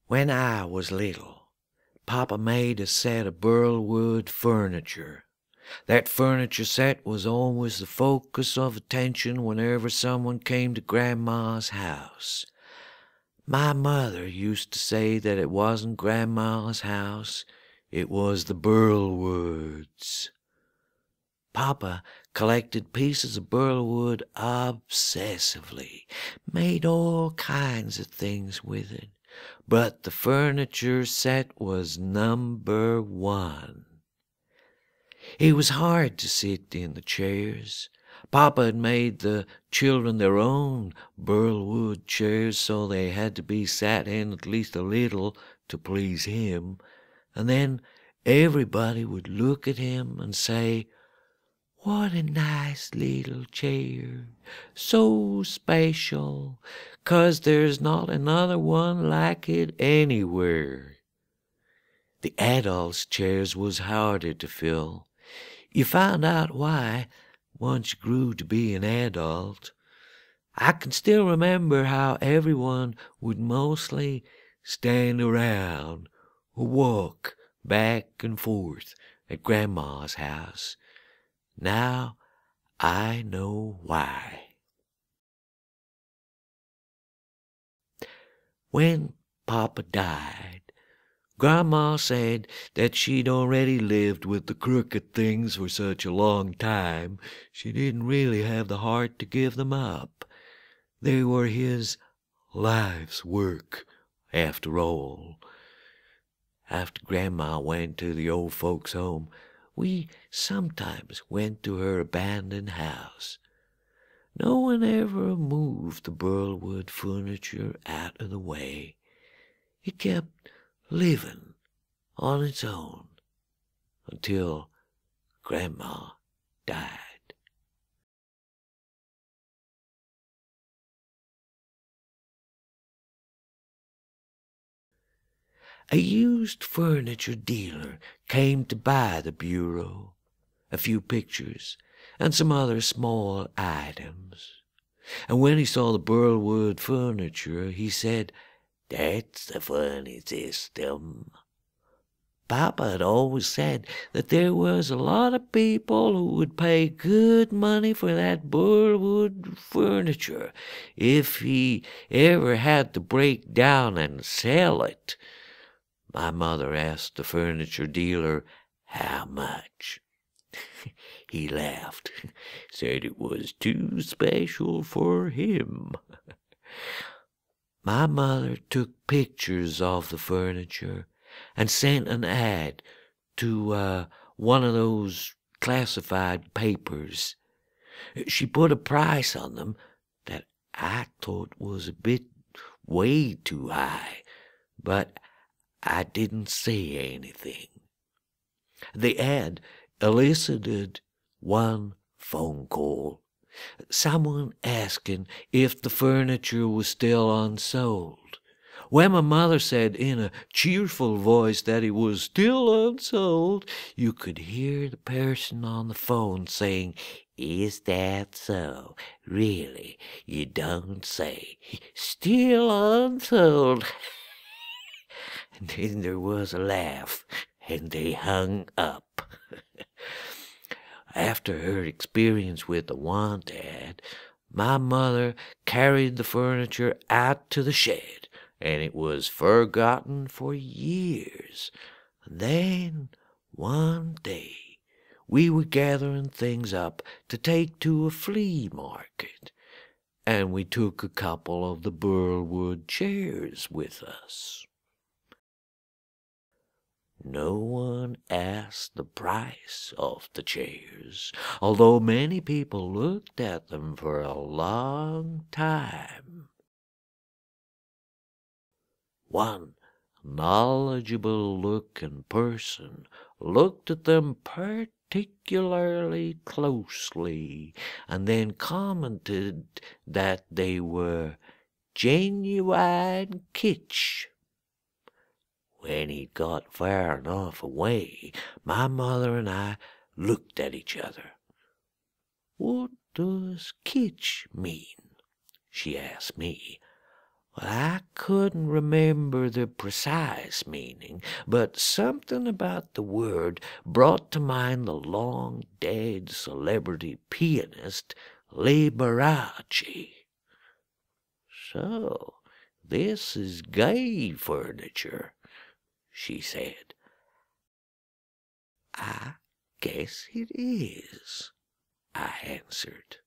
When I was little, Papa made a set of burlWOOd furniture. That furniture set was always the focus of attention whenever someone came to Grandma's house. My mother used to say that it wasn't Grandma's house, it was the burlWOOds. Papa collected pieces of burlWOOd obsessively, made all kinds of things with it, but the furniture set was number one. It was hard to sit in the chairs. Papa had made the children their own burlWOOd chairs, so they had to be sat in at least a little to please him, and then everybody would look at him and say, "What a nice little chair, so special, 'cause there's not another one like it anywhere." The adults' chairs was harder to fill. You found out why once you grew to be an adult. I can still remember how everyone would mostly stand around or walk back and forth at Grandma's house. Now I know why. When Papa died, Grandma said that she'd already lived with the crooked things for such a long time, she didn't really have the heart to give them up. They were his life's work, after all. After Grandma went to the old folks' home, we sometimes went to her abandoned house. No one ever moved the burlWOOd furniture out of the way. It kept living on its own until Grandma died. A used furniture dealer came to buy the bureau, a few pictures, and some other small items. And when he saw the burlWOOd furniture, he said, "That's a funny system." Papa had always said that there was a lot of people who would pay good money for that burlWOOd furniture if he ever had to break down and sell it. My mother asked the furniture dealer how much. He laughed, said it was too special for him. My mother took pictures of the furniture and sent an ad to one of those classified papers. She put a price on them that I thought was a bit way too high, but I didn't say anything. The ad elicited one phone call. Someone asking if the furniture was still unsold. When my mother said in a cheerful voice that it was still unsold, you could hear the person on the phone saying, "Is that so? Really? You don't say. Still unsold?" And then there was a laugh, and they hung up. After her experience with the want ad, my mother carried the furniture out to the shed, and it was forgotten for years. And then, one day, we were gathering things up to take to a flea market, and we took a couple of the burlWOOd chairs with us. No one asked the price of the chairs, although many people looked at them for a long time. One knowledgeable-looking person looked at them particularly closely, and then commented that they were genuine kitsch. When he'd got far enough away, my mother and I looked at each other. "What does kitsch mean?" she asked me. Well, I couldn't remember the precise meaning, but something about the word brought to mind the long-dead celebrity pianist Liberace. So, this is gay furniture, she said. I guess it is, I answered.